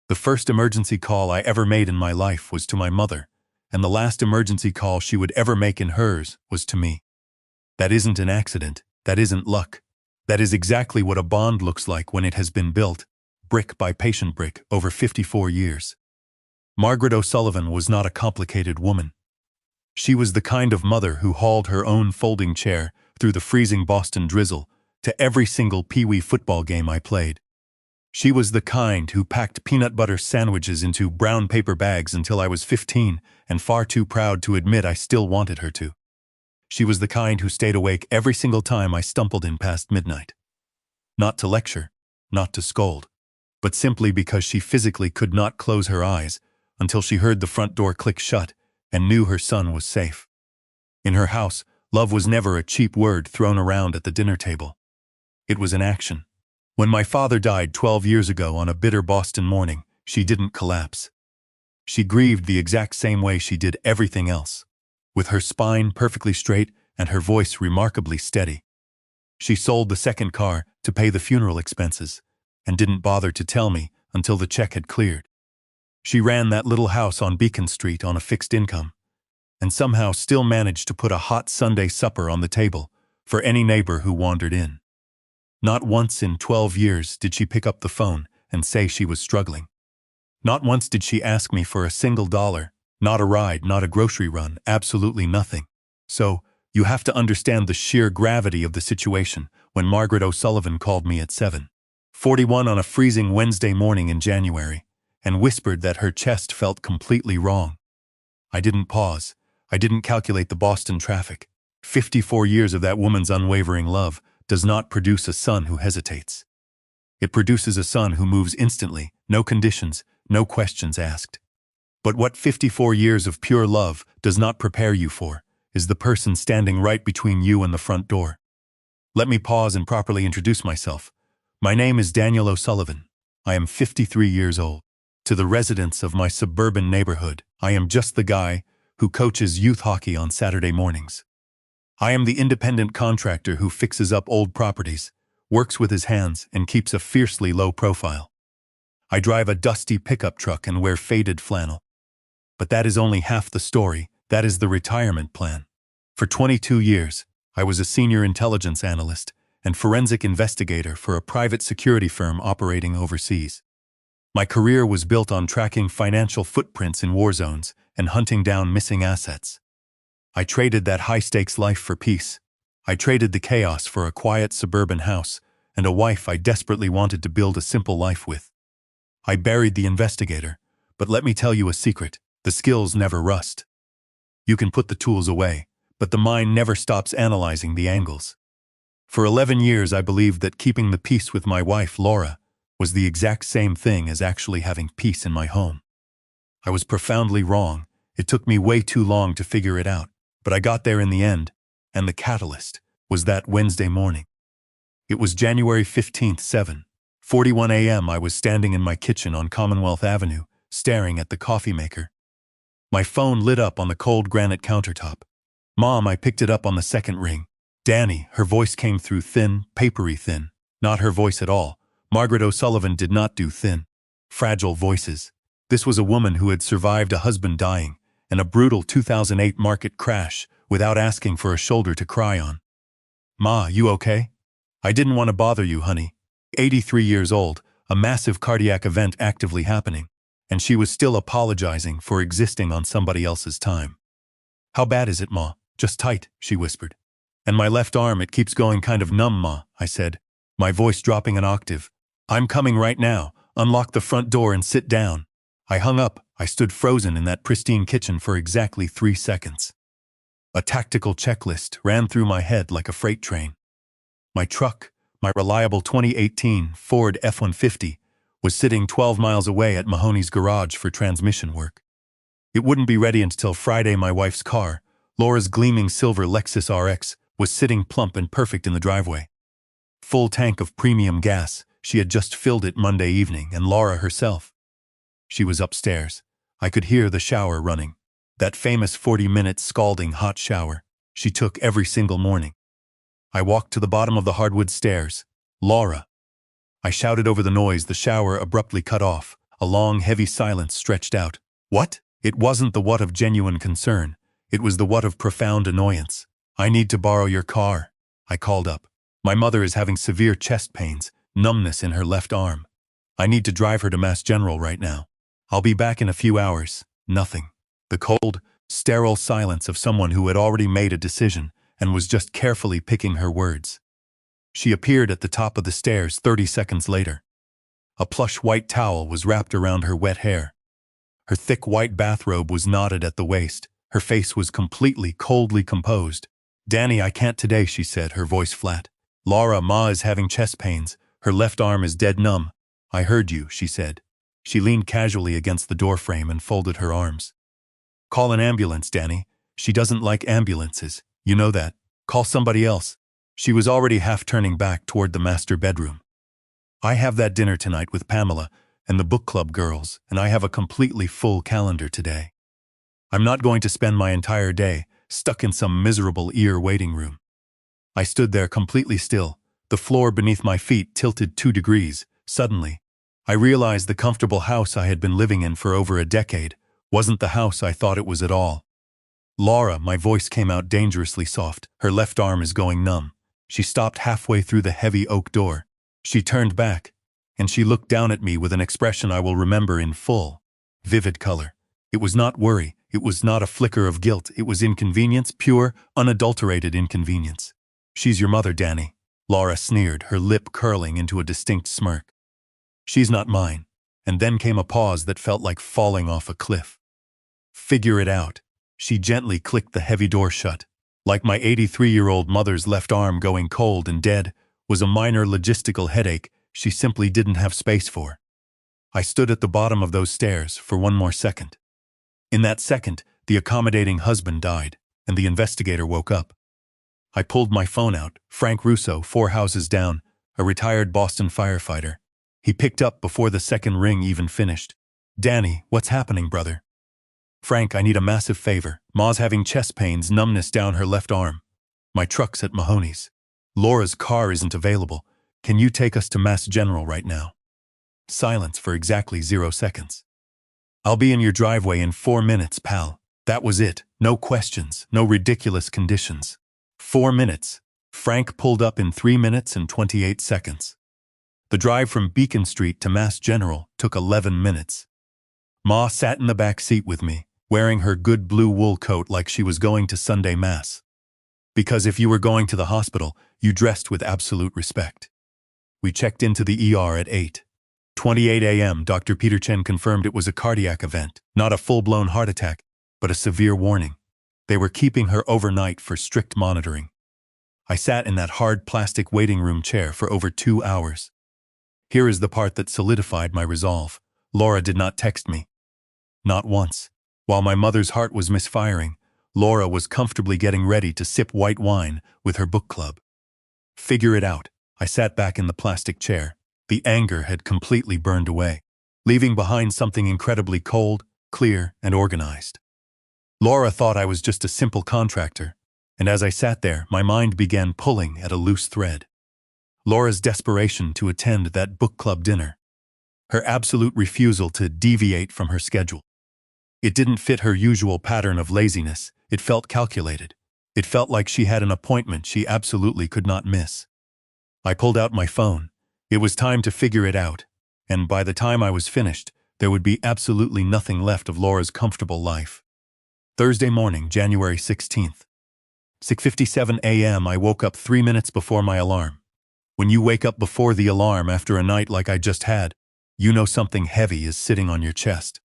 The first emergency call I ever made in my life was to my mother, and the last emergency call she would ever make in hers was to me. That isn't an accident. That isn't luck. That is exactly what a bond looks like when it has been built, brick by patient brick, over 54 years. Margaret O'Sullivan was not a complicated woman. She was the kind of mother who hauled her own folding chair through the freezing Boston drizzle to every single Pee-wee football game I played. She was the kind who packed peanut butter sandwiches into brown paper bags until I was 15 and far too proud to admit I still wanted her to. She was the kind who stayed awake every single time I stumbled in past midnight. Not to lecture, not to scold, but simply because she physically could not close her eyes until she heard the front door click shut and knew her son was safe. In her house, love was never a cheap word thrown around at the dinner table. It was an action. When my father died 12 years ago on a bitter Boston morning, she didn't collapse. She grieved the exact same way she did everything else, with her spine perfectly straight and her voice remarkably steady. She sold the second car to pay the funeral expenses and didn't bother to tell me until the check had cleared. She ran that little house on Beacon Street on a fixed income and somehow still managed to put a hot Sunday supper on the table for any neighbor who wandered in. Not once in 12 years did she pick up the phone and say she was struggling. Not once did she ask me for a single dollar, not a ride, not a grocery run, absolutely nothing. So, you have to understand the sheer gravity of the situation when Margaret O'Sullivan called me at 7:41 on a freezing Wednesday morning in January and whispered that her chest felt completely wrong. I didn't pause. I didn't calculate the Boston traffic. 54 years of that woman's unwavering love does not produce a son who hesitates. It produces a son who moves instantly, no conditions, no questions asked. But what 54 years of pure love does not prepare you for is the person standing right between you and the front door. Let me pause and properly introduce myself. My name is Daniel O'Sullivan. I am 53 years old. To the residents of my suburban neighborhood, I am just the guy who coaches youth hockey on Saturday mornings. I am the independent contractor who fixes up old properties, works with his hands, and keeps a fiercely low profile. I drive a dusty pickup truck and wear faded flannel. But that is only half the story. That is the retirement plan. For 22 years, I was a senior intelligence analyst and forensic investigator for a private security firm operating overseas. My career was built on tracking financial footprints in war zones and hunting down missing assets. I traded that high-stakes life for peace. I traded the chaos for a quiet suburban house and a wife I desperately wanted to build a simple life with. I buried the investigator, but let me tell you a secret. The skills never rust. You can put the tools away, but the mind never stops analyzing the angles. For 11 years I believed that keeping the peace with my wife, Laura, was the exact same thing as actually having peace in my home. I was profoundly wrong. It took me way too long to figure it out, but I got there in the end, and the catalyst was that Wednesday morning. It was January 15th, 7:41 a.m. I was standing in my kitchen on Commonwealth Avenue, staring at the coffee maker. My phone lit up on the cold granite countertop. Mom, I picked it up on the second ring. Danny, her voice came through thin, papery thin. Not her voice at all. Margaret O'Sullivan did not do thin, fragile voices. This was a woman who had survived a husband dying and a brutal 2008 market crash without asking for a shoulder to cry on. Ma, you okay? I didn't want to bother you, honey. 83 years old, a massive cardiac event actively happening, and she was still apologizing for existing on somebody else's time. How bad is it, Ma? Just tight, she whispered. And my left arm, it keeps going kind of numb, Ma, I said, my voice dropping an octave. I'm coming right now. Unlock the front door and sit down. I hung up. I stood frozen in that pristine kitchen for exactly 3 seconds. A tactical checklist ran through my head like a freight train. My truck, my reliable 2018 Ford F-150, was sitting 12 miles away at Mahoney's garage for transmission work. It wouldn't be ready until Friday. My wife's car, Laura's gleaming silver Lexus RX, was sitting plump and perfect in the driveway. Full tank of premium gas. She had just filled it Monday evening, and Laura herself. She was upstairs. I could hear the shower running. That famous 40-minute scalding hot shower she took every single morning. I walked to the bottom of the hardwood stairs. Laura. I shouted over the noise. The shower abruptly cut off. A long, heavy silence stretched out. What? It wasn't the what of genuine concern. It was the what of profound annoyance. I need to borrow your car, I called up. My mother is having severe chest pains, numbness in her left arm. I need to drive her to Mass General right now. I'll be back in a few hours. Nothing. The cold, sterile silence of someone who had already made a decision and was just carefully picking her words. She appeared at the top of the stairs 30 seconds later. A plush white towel was wrapped around her wet hair. Her thick white bathrobe was knotted at the waist. Her face was completely, coldly composed. "Danny, I can't today," she said, her voice flat. "Laura, Ma is having chest pains. Her left arm is dead numb." "I heard you," she said. She leaned casually against the doorframe and folded her arms. "Call an ambulance, Danny. She doesn't like ambulances. You know that. Call somebody else." She was already half turning back toward the master bedroom. "I have that dinner tonight with Pamela and the book club girls, and I have a completely full calendar today. I'm not going to spend my entire day stuck in some miserable waiting room." I stood there completely still, the floor beneath my feet tilted 2 degrees. Suddenly, I realized the comfortable house I had been living in for over a decade wasn't the house I thought it was at all. "Laura," my voice came out dangerously soft. "Her left arm is going numb." She stopped halfway through the heavy oak door. She turned back, and she looked down at me with an expression I will remember in full, vivid color. It was not worry, it was not a flicker of guilt, it was inconvenience, pure, unadulterated inconvenience. "She's your mother, Danny," Laura sneered, her lip curling into a distinct smirk. "She's not mine." And then came a pause that felt like falling off a cliff. "Figure it out." She gently clicked the heavy door shut. Like my 83-year-old mother's left arm going cold and dead was a minor logistical headache she simply didn't have space for. I stood at the bottom of those stairs for one more second. In that second, the accommodating husband died, and the investigator woke up. I pulled my phone out. Frank Russo, 4 houses down, a retired Boston firefighter. He picked up before the second ring even finished. "Danny, what's happening, brother?" "Frank, I need a massive favor. Ma's having chest pains, numbness down her left arm. My truck's at Mahoney's. Laura's car isn't available. Can you take us to Mass General right now?" Silence for exactly 0 seconds. "I'll be in your driveway in 4 minutes, pal." That was it. No questions, no ridiculous conditions. 4 minutes. Frank pulled up in 3 minutes and 28 seconds. The drive from Beacon Street to Mass General took 11 minutes. Ma sat in the back seat with me, wearing her good blue wool coat like she was going to Sunday Mass. Because if you were going to the hospital, you dressed with absolute respect. We checked into the ER at 8:28 a.m. Dr. Peter Chen confirmed it was a cardiac event, not a full-blown heart attack, but a severe warning. They were keeping her overnight for strict monitoring. I sat in that hard plastic waiting room chair for over 2 hours. Here is the part that solidified my resolve. Laura did not text me. Not once. While my mother's heart was misfiring, Laura was comfortably getting ready to sip white wine with her book club. Figure it out. I sat back in the plastic chair. The anger had completely burned away, leaving behind something incredibly cold, clear, and organized. Laura thought I was just a simple contractor, and as I sat there, my mind began pulling at a loose thread. Laura's desperation to attend that book club dinner. Her absolute refusal to deviate from her schedule. It didn't fit her usual pattern of laziness. It felt calculated. It felt like she had an appointment she absolutely could not miss. I pulled out my phone. It was time to figure it out, and by the time I was finished, there would be absolutely nothing left of Laura's comfortable life. Thursday morning, January 16th. 6:57 a.m. I woke up 3 minutes before my alarm. When you wake up before the alarm after a night like I just had, you know something heavy is sitting on your chest.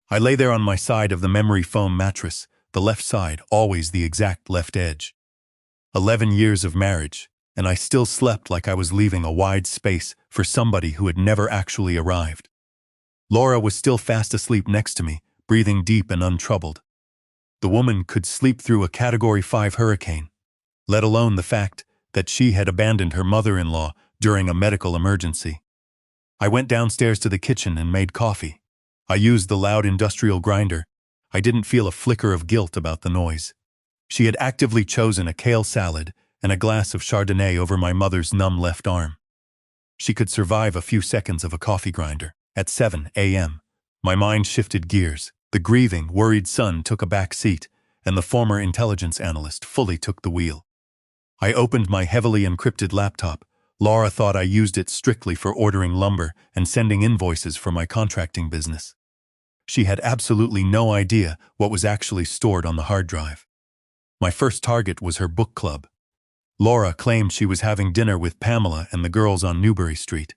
I lay there on my side of the memory foam mattress, the left side, always the exact left edge. 11 years of marriage, and I still slept like I was leaving a wide space for somebody who had never actually arrived. Laura was still fast asleep next to me, breathing deep and untroubled. The woman could sleep through a Category 5 hurricane, let alone the fact that she had abandoned her mother-in-law during a medical emergency. I went downstairs to the kitchen and made coffee. I used the loud industrial grinder. I didn't feel a flicker of guilt about the noise. She had actively chosen a kale salad and a glass of Chardonnay over my mother's numb left arm. She could survive a few seconds of a coffee grinder. At 7 a.m., my mind shifted gears. The grieving, worried son took a back seat, and the former intelligence analyst fully took the wheel. I opened my heavily encrypted laptop. Laura thought I used it strictly for ordering lumber and sending invoices for my contracting business. She had absolutely no idea what was actually stored on the hard drive. My first target was her book club. Laura claimed she was having dinner with Pamela and the girls on Newbury Street.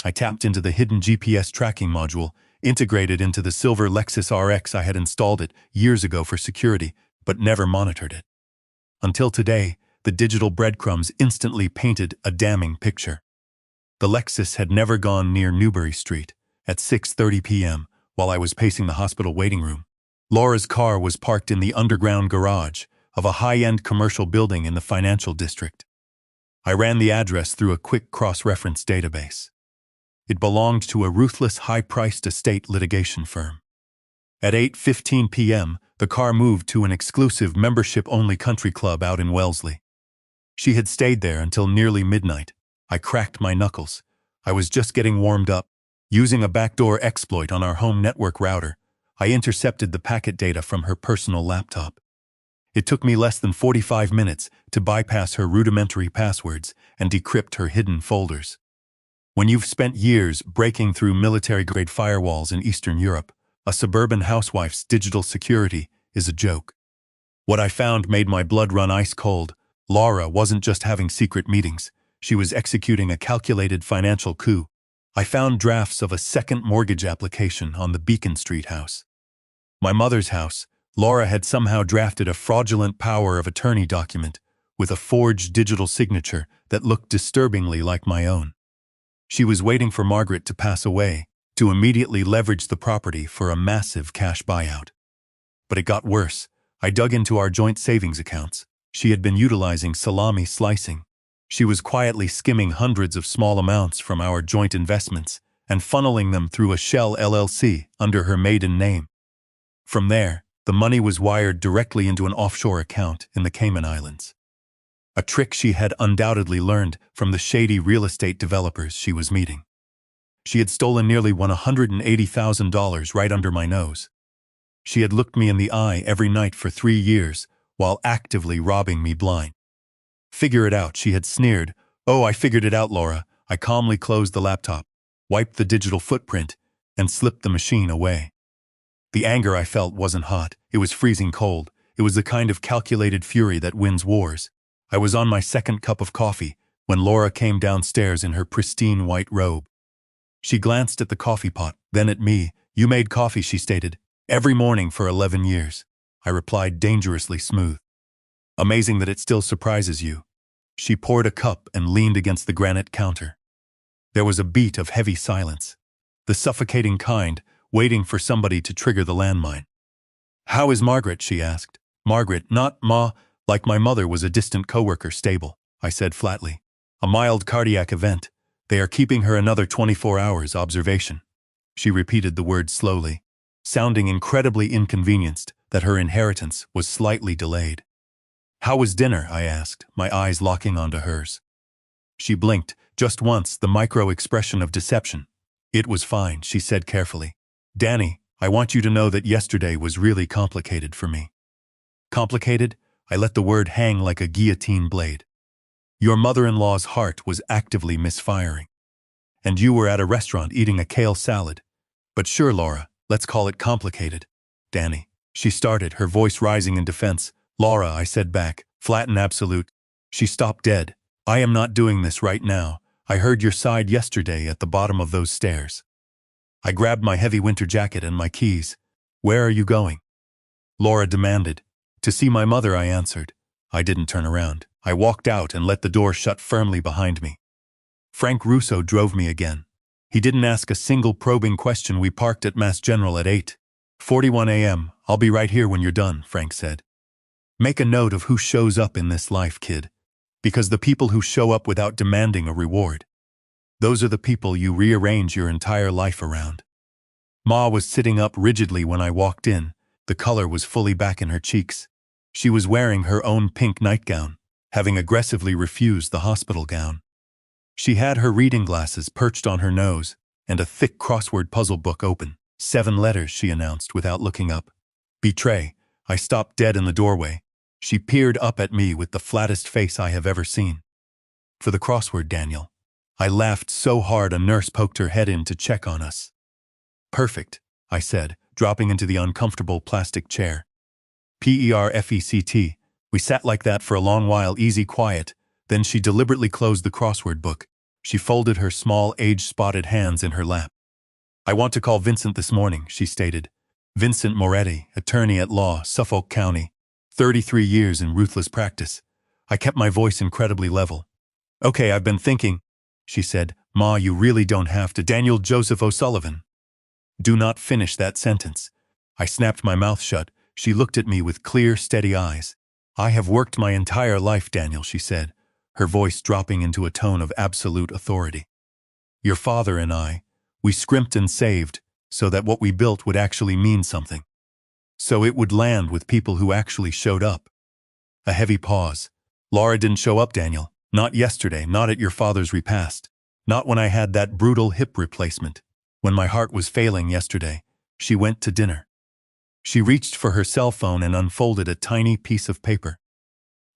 I tapped into the hidden GPS tracking module, integrated into the silver Lexus RX. I had installed it years ago for security, but never monitored it. Until today, the digital breadcrumbs instantly painted a damning picture. The Lexus had never gone near Newbury Street. At 6:30 p.m., while I was pacing the hospital waiting room, Laura's car was parked in the underground garage of a high-end commercial building in the financial district. I ran the address through a quick cross-reference database. It belonged to a ruthless, high-priced estate litigation firm. At 8:15 p.m., the car moved to an exclusive membership-only country club out in Wellesley. She had stayed there until nearly midnight. I cracked my knuckles. I was just getting warmed up. Using a backdoor exploit on our home network router, I intercepted the packet data from her personal laptop. It took me less than 45 minutes to bypass her rudimentary passwords and decrypt her hidden folders. When you've spent years breaking through military-grade firewalls in Eastern Europe, a suburban housewife's digital security is a joke. What I found made my blood run ice cold. Laura wasn't just having secret meetings. She was executing a calculated financial coup. I found drafts of a second mortgage application on the Beacon Street house. My mother's house. Laura had somehow drafted a fraudulent power of attorney document with a forged digital signature that looked disturbingly like my own. She was waiting for Margaret to pass away to immediately leverage the property for a massive cash buyout. But it got worse. I dug into our joint savings accounts. She had been utilizing salami slicing. She was quietly skimming hundreds of small amounts from our joint investments and funneling them through a shell LLC under her maiden name. From there, the money was wired directly into an offshore account in the Cayman Islands. A trick she had undoubtedly learned from the shady real estate developers she was meeting. She had stolen nearly $180,000 right under my nose. She had looked me in the eye every night for 3 years while actively robbing me blind. Figure it out, she had sneered. Oh, I figured it out, Laura. I calmly closed the laptop, wiped the digital footprint, and slipped the machine away. The anger I felt wasn't hot. It was freezing cold. It was the kind of calculated fury that wins wars. I was on my second cup of coffee when Laura came downstairs in her pristine white robe. She glanced at the coffee pot, then at me. You made coffee, she stated. Every morning for 11 years. I replied, dangerously smooth. Amazing that it still surprises you. She poured a cup and leaned against the granite counter. There was a beat of heavy silence, the suffocating kind, waiting for somebody to trigger the landmine. How is Margaret? She asked. Margaret, not Ma, like my mother was a distant coworker, stable, I said flatly. A mild cardiac event. They are keeping her another 24 hours observation. She repeated the word slowly, sounding incredibly inconvenienced that her inheritance was slightly delayed. How was dinner? I asked, my eyes locking onto hers. She blinked, just once, the micro-expression of deception. It was fine, she said carefully. Danny, I want you to know that yesterday was really complicated for me. Complicated? I let the word hang like a guillotine blade. Your mother-in-law's heart was actively misfiring. And you were at a restaurant eating a kale salad. But sure, Laura, let's call it complicated. Danny. She started, her voice rising in defense. Laura, I said back, flat and absolute. She stopped dead. I am not doing this right now. I heard your side yesterday at the bottom of those stairs. I grabbed my heavy winter jacket and my keys. Where are you going? Laura demanded. To see my mother, I answered. I didn't turn around. I walked out and let the door shut firmly behind me. Frank Russo drove me again. He didn't ask a single probing question. We parked at Mass General at 8:41 a.m. I'll be right here when you're done, Frank said. Make a note of who shows up in this life, kid. Because the people who show up without demanding a reward, those are the people you rearrange your entire life around. Ma was sitting up rigidly when I walked in. The color was fully back in her cheeks. She was wearing her own pink nightgown, having aggressively refused the hospital gown. She had her reading glasses perched on her nose, and a thick crossword puzzle book open. 7 letters, she announced without looking up. Betray. I stopped dead in the doorway. She peered up at me with the flattest face I have ever seen. For the crossword, Daniel. I laughed so hard a nurse poked her head in to check on us. Perfect, I said, dropping into the uncomfortable plastic chair. Perfect. We sat like that for a long while, easy quiet. Then she deliberately closed the crossword book. She folded her small, age-spotted hands in her lap. I want to call Vincent this morning, she stated. Vincent Moretti, attorney at law, Suffolk County. 33 years in ruthless practice. I kept my voice incredibly level. Okay, I've been thinking, she said. Ma, you really don't have to. Daniel Joseph O'Sullivan. Do not finish that sentence. I snapped my mouth shut. She looked at me with clear, steady eyes. I have worked my entire life, Daniel, she said, her voice dropping into a tone of absolute authority. Your father and I, we scrimped and saved so that what we built would actually mean something. So it would land with people who actually showed up. A heavy pause. Laura didn't show up, Daniel. Not yesterday, not at your father's repast. Not when I had that brutal hip replacement. When my heart was failing yesterday, she went to dinner. She reached for her cell phone and unfolded a tiny piece of paper.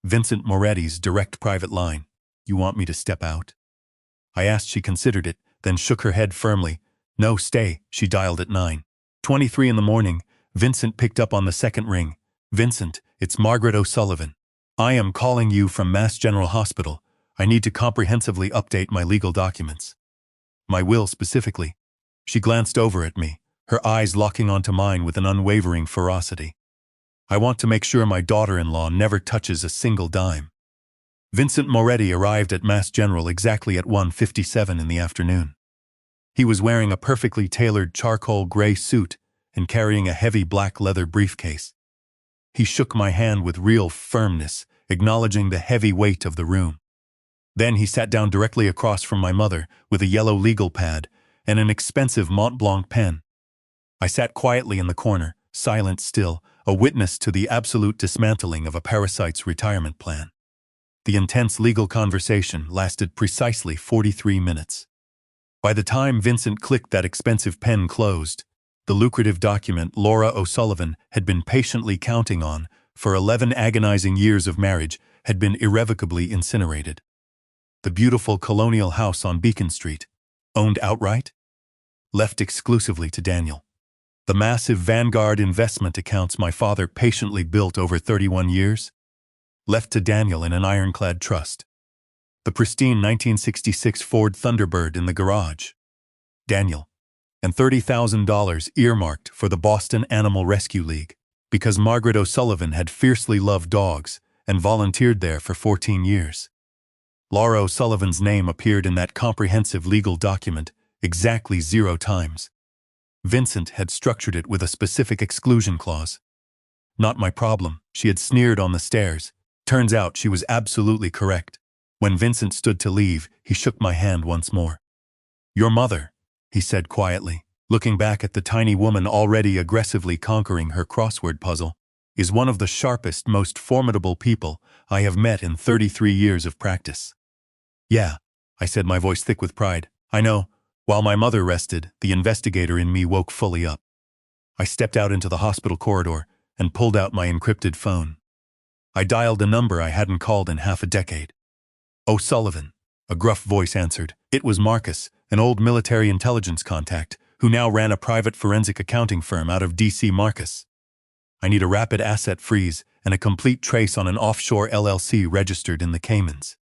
Vincent Moretti's direct private line. You want me to step out? I asked. She considered it, then shook her head firmly. No, stay. She dialed at 9:23 in the morning. Vincent picked up on the second ring. Vincent, it's Margaret O'Sullivan. I am calling you from Mass General Hospital. I need to comprehensively update my legal documents. My will specifically. She glanced over at me, her eyes locking onto mine with an unwavering ferocity. I want to make sure my daughter-in-law never touches a single dime. Vincent Moretti arrived at Mass General exactly at 1:57 in the afternoon. He was wearing a perfectly tailored charcoal gray suit and carrying a heavy black leather briefcase. He shook my hand with real firmness, acknowledging the heavy weight of the room. Then he sat down directly across from my mother with a yellow legal pad and an expensive Mont Blanc pen. I sat quietly in the corner, silent still, a witness to the absolute dismantling of a parasite's retirement plan. The intense legal conversation lasted precisely 43 minutes. By the time Vincent clicked that expensive pen closed, the lucrative document Laura O'Sullivan had been patiently counting on for 11 agonizing years of marriage had been irrevocably incinerated. The beautiful colonial house on Beacon Street, owned outright, left exclusively to Daniel. The massive Vanguard investment accounts my father patiently built over 31 years, left to Daniel in an ironclad trust. The pristine 1966 Ford Thunderbird in the garage, Daniel, and $30,000 earmarked for the Boston Animal Rescue League, because Margaret O'Sullivan had fiercely loved dogs and volunteered there for 14 years. Laura O'Sullivan's name appeared in that comprehensive legal document exactly 0 times. Vincent had structured it with a specific exclusion clause. Not my problem, she had sneered on the stairs. Turns out she was absolutely correct. When Vincent stood to leave, he shook my hand once more. Your mother, he said quietly, looking back at the tiny woman already aggressively conquering her crossword puzzle, is one of the sharpest, most formidable people I have met in 33 years of practice. Yeah, I said, my voice thick with pride. I know. While my mother rested, the investigator in me woke fully up. I stepped out into the hospital corridor and pulled out my encrypted phone. I dialed a number I hadn't called in half a decade. O'Sullivan, a gruff voice answered. It was Marcus, an old military intelligence contact, who now ran a private forensic accounting firm out of D.C. Marcus. I need a rapid asset freeze and a complete trace on an offshore LLC registered in the Caymans.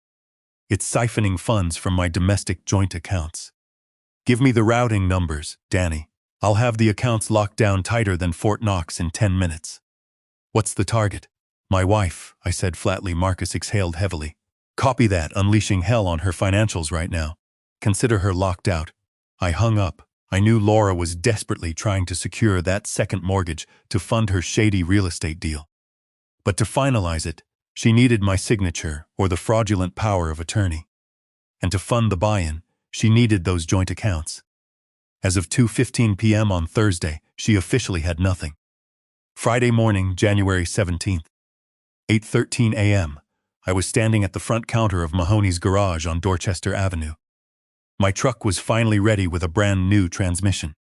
It's siphoning funds from my domestic joint accounts. Give me the routing numbers, Danny. I'll have the accounts locked down tighter than Fort Knox in 10 minutes. What's the target? My wife, I said flatly. Marcus exhaled heavily. Copy that, unleashing hell on her financials right now. Consider her locked out. I hung up. I knew Laura was desperately trying to secure that second mortgage to fund her shady real estate deal. But to finalize it, she needed my signature or the fraudulent power of attorney. And to fund the buy-in, she needed those joint accounts. As of 2:15 p.m. on Thursday, she officially had nothing. Friday morning, January 17th, 8:13 a.m., I was standing at the front counter of Mahoney's garage on Dorchester Avenue. My truck was finally ready with a brand new transmission.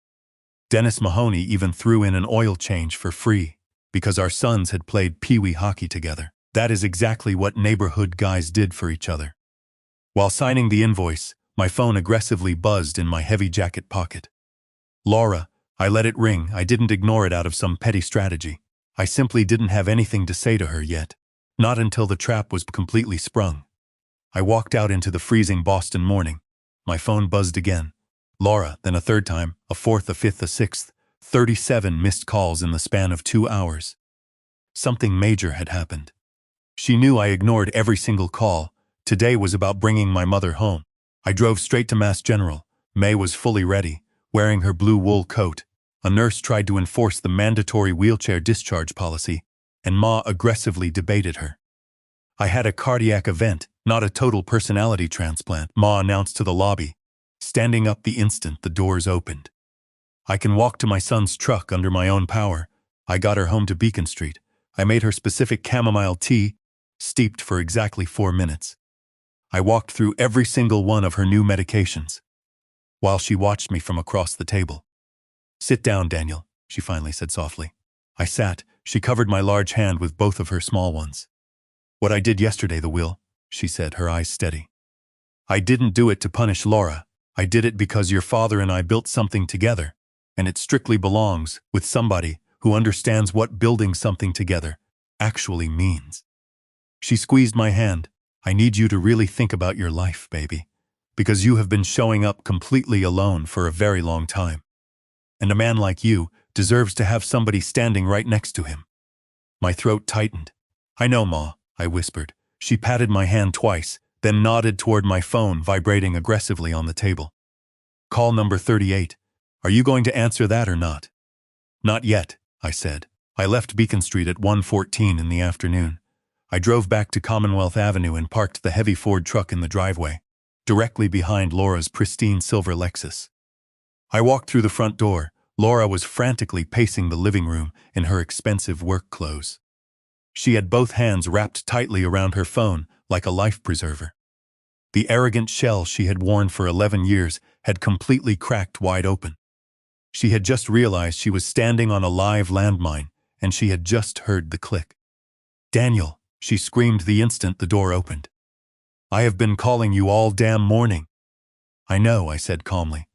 Dennis Mahoney even threw in an oil change for free, because our sons had played pee-wee hockey together. That is exactly what neighborhood guys did for each other. While signing the invoice, my phone aggressively buzzed in my heavy jacket pocket. Laura, I let it ring. I didn't ignore it out of some petty strategy. I simply didn't have anything to say to her yet. Not until the trap was completely sprung. I walked out into the freezing Boston morning. My phone buzzed again. Laura, then a third time, a fourth, a fifth, a sixth. 37 missed calls in the span of 2 hours. Something major had happened. She knew I ignored every single call. Today was about bringing my mother home. I drove straight to Mass General. May was fully ready, wearing her blue wool coat. A nurse tried to enforce the mandatory wheelchair discharge policy, and Ma aggressively debated her. I had a cardiac event, not a total personality transplant, Ma announced to the lobby, standing up the instant the doors opened. I can walk to my son's truck under my own power. I got her home to Beacon Street. I made her specific chamomile tea, steeped for exactly 4 minutes. I walked through every single one of her new medications, while she watched me from across the table. "Sit down, Daniel," she finally said softly. I sat. She covered my large hand with both of her small ones. "What I did yesterday, the will," she said, her eyes steady. "I didn't do it to punish Laura. I did it because your father and I built something together, and it strictly belongs with somebody who understands what building something together actually means." She squeezed my hand. "I need you to really think about your life, baby, because you have been showing up completely alone for a very long time. And a man like you deserves to have somebody standing right next to him." My throat tightened. "I know, Ma," I whispered. She patted my hand twice, then nodded toward my phone vibrating aggressively on the table. "Call number 38. Are you going to answer that or not?" "Not yet," I said. I left Beacon Street at 1:14 in the afternoon. I drove back to Commonwealth Avenue and parked the heavy Ford truck in the driveway, directly behind Laura's pristine silver Lexus. I walked through the front door. Laura was frantically pacing the living room in her expensive work clothes. She had both hands wrapped tightly around her phone like a life preserver. The arrogant shell she had worn for 11 years had completely cracked wide open. She had just realized she was standing on a live landmine, and she had just heard the click. "Daniel," she screamed the instant the door opened. "I have been calling you all damn morning." "I know," I said calmly.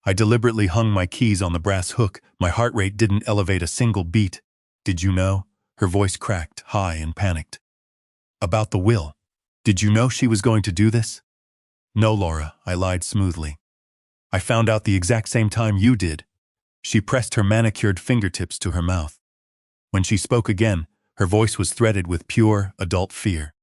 I deliberately hung my keys on the brass hook. My heart rate didn't elevate a single beat. "Did you know?" Her voice cracked, high and panicked. "About the will. Did you know she was going to do this?" "No, Laura," I lied smoothly. "I found out the exact same time you did." She pressed her manicured fingertips to her mouth. When she spoke again, her voice was threaded with pure, adult fear.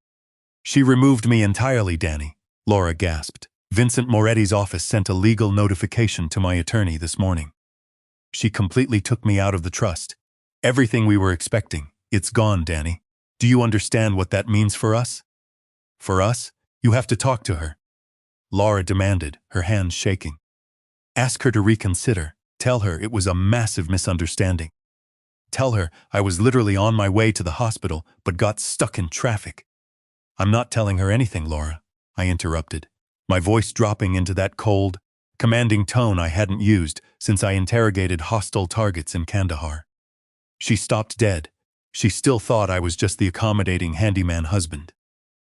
"She removed me entirely, Danny," Laura gasped. "Vincent Moretti's office sent a legal notification to my attorney this morning. She completely took me out of the trust. Everything we were expecting, it's gone, Danny. Do you understand what that means for us?" "For us? You have to talk to her," Laura demanded, her hands shaking. "Ask her to reconsider. Tell her it was a massive misunderstanding. Tell her I was literally on my way to the hospital but got stuck in traffic." "I'm not telling her anything, Laura," I interrupted, my voice dropping into that cold, commanding tone I hadn't used since I interrogated hostile targets in Kandahar. She stopped dead. She still thought I was just the accommodating handyman husband.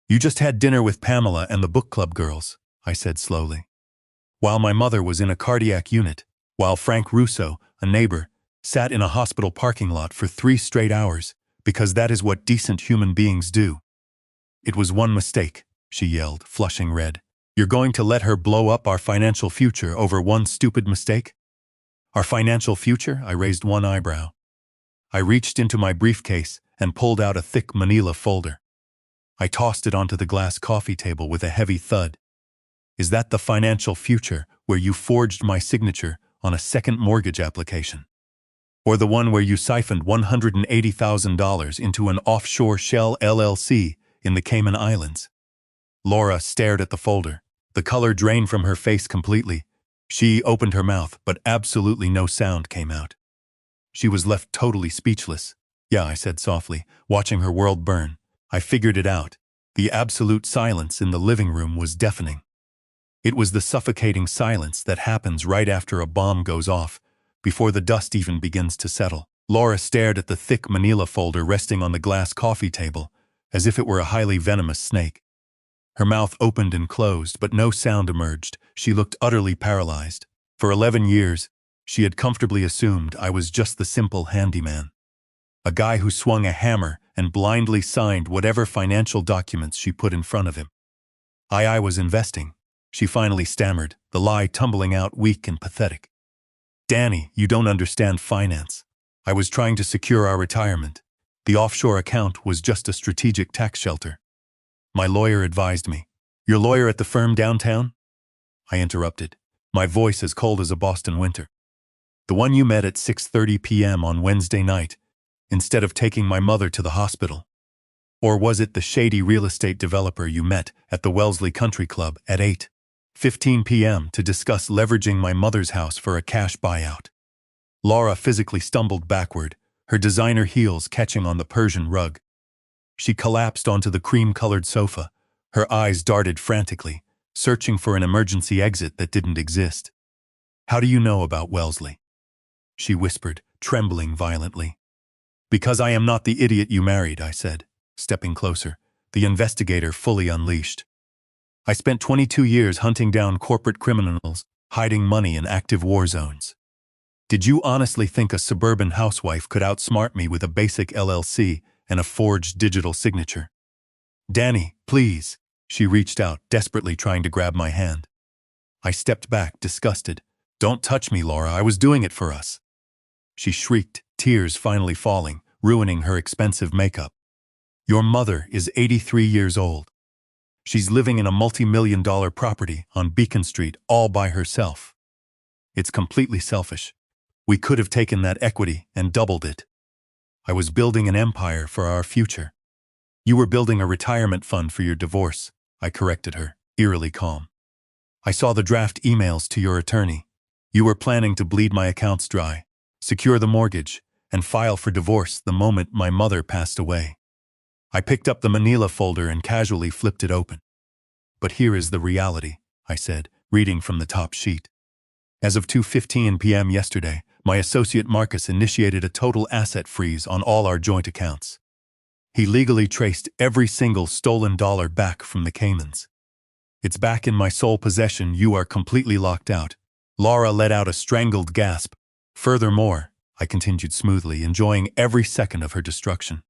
"You just had dinner with Pamela and the book club girls," I said slowly. "While my mother was in a cardiac unit, while Frank Russo, a neighbor, sat in a hospital parking lot for 3 straight hours, because that is what decent human beings do." "It was one mistake," she yelled, flushing red. "You're going to let her blow up our financial future over one stupid mistake?" "Our financial future?" I raised one eyebrow. I reached into my briefcase and pulled out a thick manila folder. I tossed it onto the glass coffee table with a heavy thud. "Is that the financial future where you forged my signature on a second mortgage application? Or the one where you siphoned $180,000 into an offshore shell LLC in the Cayman Islands?" Laura stared at the folder. The color drained from her face completely. She opened her mouth, but absolutely no sound came out. She was left totally speechless. "Yeah," I said softly, watching her world burn. "I figured it out." The absolute silence in the living room was deafening. It was the suffocating silence that happens right after a bomb goes off, before the dust even begins to settle. Laura stared at the thick manila folder resting on the glass coffee table, as if it were a highly venomous snake. Her mouth opened and closed, but no sound emerged. She looked utterly paralyzed. For 11 years, she had comfortably assumed I was just the simple handyman. A guy who swung a hammer and blindly signed whatever financial documents she put in front of him. I was investing, she finally stammered, the lie tumbling out weak and pathetic. Danny, you don't understand finance. I was trying to secure our retirement. The offshore account was just a strategic tax shelter. My lawyer advised me. Your lawyer at the firm downtown? I interrupted, my voice as cold as a Boston winter. The one you met at 6:30 p.m. on Wednesday night, instead of taking my mother to the hospital. Or was it the shady real estate developer you met at the Wellesley Country Club at 8:15 p.m. to discuss leveraging my mother's house for a cash buyout? Laura physically stumbled backward, her designer heels catching on the Persian rug. She collapsed onto the cream-colored sofa, her eyes darted frantically, searching for an emergency exit that didn't exist. How do you know about Wellesley? She whispered, trembling violently. Because I am not the idiot you married, I said, stepping closer, the investigator fully unleashed. I spent 22 years hunting down corporate criminals, hiding money in active war zones. Did you honestly think a suburban housewife could outsmart me with a basic LLC and a forged digital signature? Danny, please. She reached out, desperately trying to grab my hand. I stepped back, disgusted. Don't touch me, Laura, I was doing it for us. She shrieked, tears finally falling, ruining her expensive makeup. Your mother is 83 years old. She's living in a multi-million-dollar property on Beacon Street all by herself. It's completely selfish. We could have taken that equity and doubled it. I was building an empire for our future. You were building a retirement fund for your divorce, I corrected her, eerily calm. I saw the draft emails to your attorney. You were planning to bleed my accounts dry, secure the mortgage, and file for divorce the moment my mother passed away. I picked up the manila folder and casually flipped it open. But here is the reality, I said, reading from the top sheet. As of 2:15 p.m. yesterday, my associate Marcus initiated a total asset freeze on all our joint accounts. He legally traced every single stolen dollar back from the Caymans. It's back in my sole possession. You are completely locked out. Laura let out a strangled gasp. Furthermore, I continued smoothly, enjoying every second of her destruction.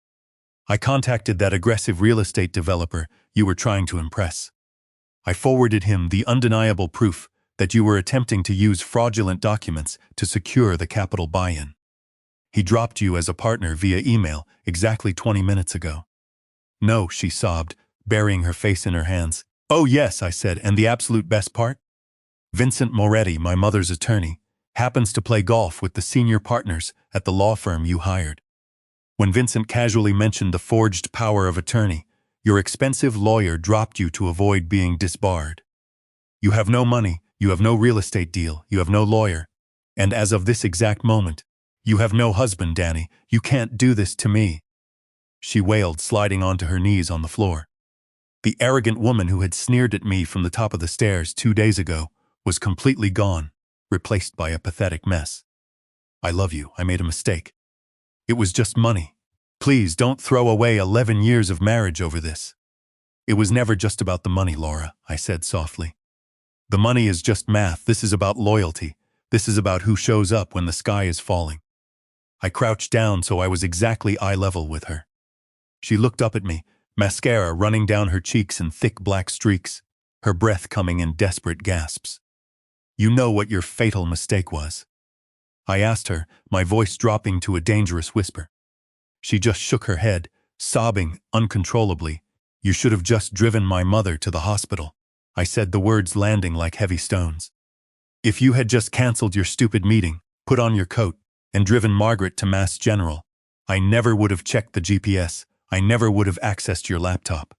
I contacted that aggressive real estate developer you were trying to impress. I forwarded him the undeniable proof that you were attempting to use fraudulent documents to secure the capital buy-in. He dropped you as a partner via email exactly 20 minutes ago. No, she sobbed, burying her face in her hands. Oh yes, I said, and the absolute best part? Vincent Moretti, my mother's attorney, happens to play golf with the senior partners at the law firm you hired. When Vincent casually mentioned the forged power of attorney, your expensive lawyer dropped you to avoid being disbarred. You have no money, you have no real estate deal, you have no lawyer, and as of this exact moment, you have no husband, Danny. You can't do this to me. She wailed, sliding onto her knees on the floor. The arrogant woman who had sneered at me from the top of the stairs 2 days ago was completely gone, replaced by a pathetic mess. I love you. I made a mistake. It was just money. Please don't throw away 11 years of marriage over this. It was never just about the money, Laura, I said softly. The money is just math. This is about loyalty. This is about who shows up when the sky is falling. I crouched down so I was exactly eye level with her. She looked up at me, mascara running down her cheeks in thick black streaks, her breath coming in desperate gasps. You know what your fatal mistake was? I asked her, my voice dropping to a dangerous whisper. She just shook her head, sobbing uncontrollably. You should have just driven my mother to the hospital. I said, the words landing like heavy stones. If you had just canceled your stupid meeting, put on your coat, and driven Margaret to Mass General, I never would have checked the GPS. I never would have accessed your laptop.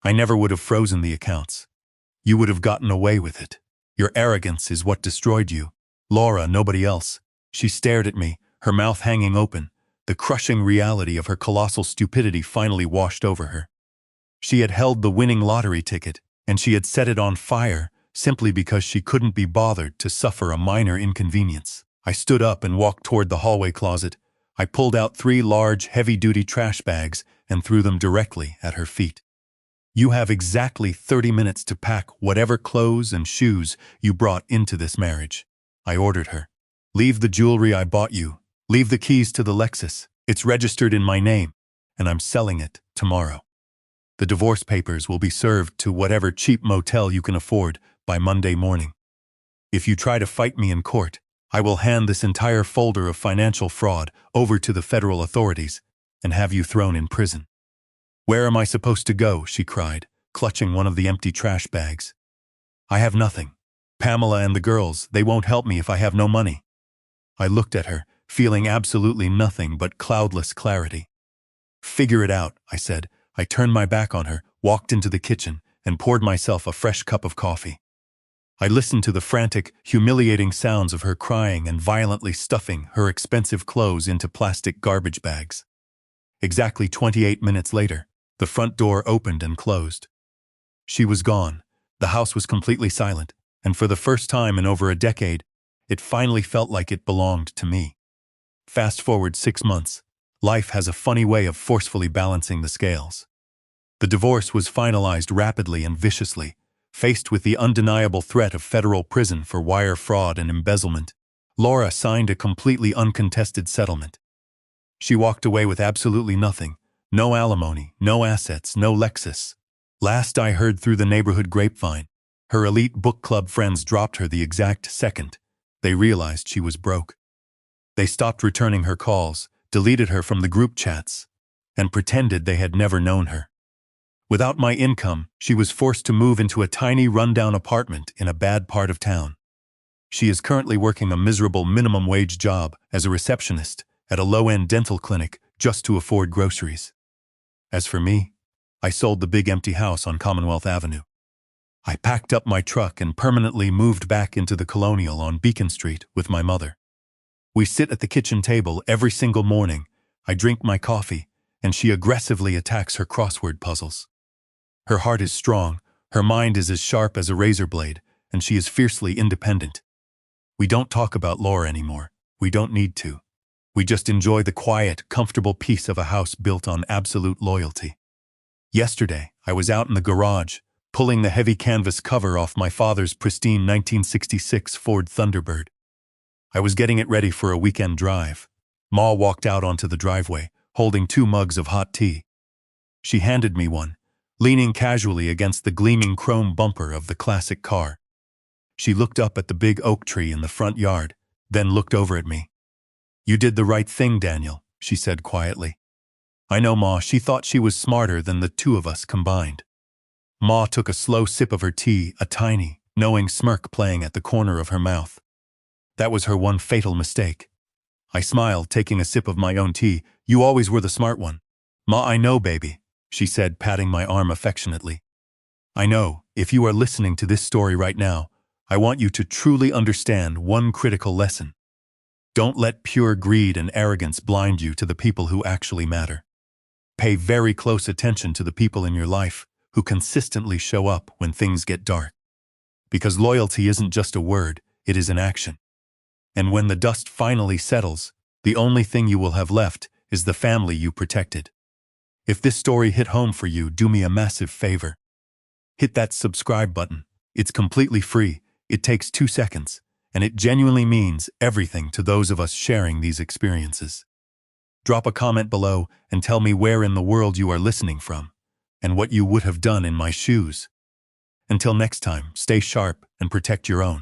I never would have frozen the accounts. You would have gotten away with it. Your arrogance is what destroyed you. Laura, nobody else. She stared at me, her mouth hanging open. The crushing reality of her colossal stupidity finally washed over her. She had held the winning lottery ticket, and she had set it on fire simply because she couldn't be bothered to suffer a minor inconvenience. I stood up and walked toward the hallway closet. I pulled out 3 large, heavy-duty trash bags and threw them directly at her feet. You have exactly 30 minutes to pack whatever clothes and shoes you brought into this marriage, I ordered her. Leave the jewelry I bought you. Leave the keys to the Lexus. It's registered in my name, and I'm selling it tomorrow. The divorce papers will be served to whatever cheap motel you can afford by Monday morning. If you try to fight me in court, I will hand this entire folder of financial fraud over to the federal authorities and have you thrown in prison. Where am I supposed to go? She cried, clutching one of the empty trash bags. I have nothing. Pamela and the girls, they won't help me if I have no money. I looked at her, feeling absolutely nothing but cloudless clarity. Figure it out, I said. I turned my back on her, walked into the kitchen, and poured myself a fresh cup of coffee. I listened to the frantic, humiliating sounds of her crying and violently stuffing her expensive clothes into plastic garbage bags. Exactly 28 minutes later, the front door opened and closed. She was gone. The house was completely silent, and for the first time in over a decade, it finally felt like it belonged to me. Fast forward 6 months. Life has a funny way of forcefully balancing the scales. The divorce was finalized rapidly and viciously. Faced with the undeniable threat of federal prison for wire fraud and embezzlement, Laura signed a completely uncontested settlement. She walked away with absolutely nothing. No alimony, no assets, no Lexus. Last I heard through the neighborhood grapevine, her elite book club friends dropped her the exact second they realized she was broke. They stopped returning her calls, deleted her from the group chats, and pretended they had never known her. Without my income, she was forced to move into a tiny rundown apartment in a bad part of town. She is currently working a miserable minimum wage job as a receptionist at a low-end dental clinic just to afford groceries. As for me, I sold the big empty house on Commonwealth Avenue. I packed up my truck and permanently moved back into the Colonial on Beacon Street with my mother. We sit at the kitchen table every single morning. I drink my coffee, and she aggressively attacks her crossword puzzles. Her heart is strong, her mind is as sharp as a razor blade, and she is fiercely independent. We don't talk about Laura anymore. We don't need to. We just enjoy the quiet, comfortable peace of a house built on absolute loyalty. Yesterday, I was out in the garage, pulling the heavy canvas cover off my father's pristine 1966 Ford Thunderbird. I was getting it ready for a weekend drive. Ma walked out onto the driveway, holding 2 mugs of hot tea. She handed me one, leaning casually against the gleaming chrome bumper of the classic car. She looked up at the big oak tree in the front yard, then looked over at me. "You did the right thing, Daniel," she said quietly. I know Ma, she thought she was smarter than the 2 of us combined. Ma took a slow sip of her tea, a tiny, knowing smirk playing at the corner of her mouth. That was her one fatal mistake. I smiled, taking a sip of my own tea. "You always were the smart one." "Ma, I know, baby," she said, patting my arm affectionately. "I know, if you are listening to this story right now, I want you to truly understand one critical lesson. Don't let pure greed and arrogance blind you to the people who actually matter. Pay very close attention to the people in your life who consistently show up when things get dark. Because loyalty isn't just a word, it is an action. And when the dust finally settles, the only thing you will have left is the family you protected. If this story hit home for you, do me a massive favor. Hit that subscribe button. It's completely free, it takes 2 seconds, and it genuinely means everything to those of us sharing these experiences. Drop a comment below and tell me where in the world you are listening from, and what you would have done in my shoes. Until next time, stay sharp and protect your own.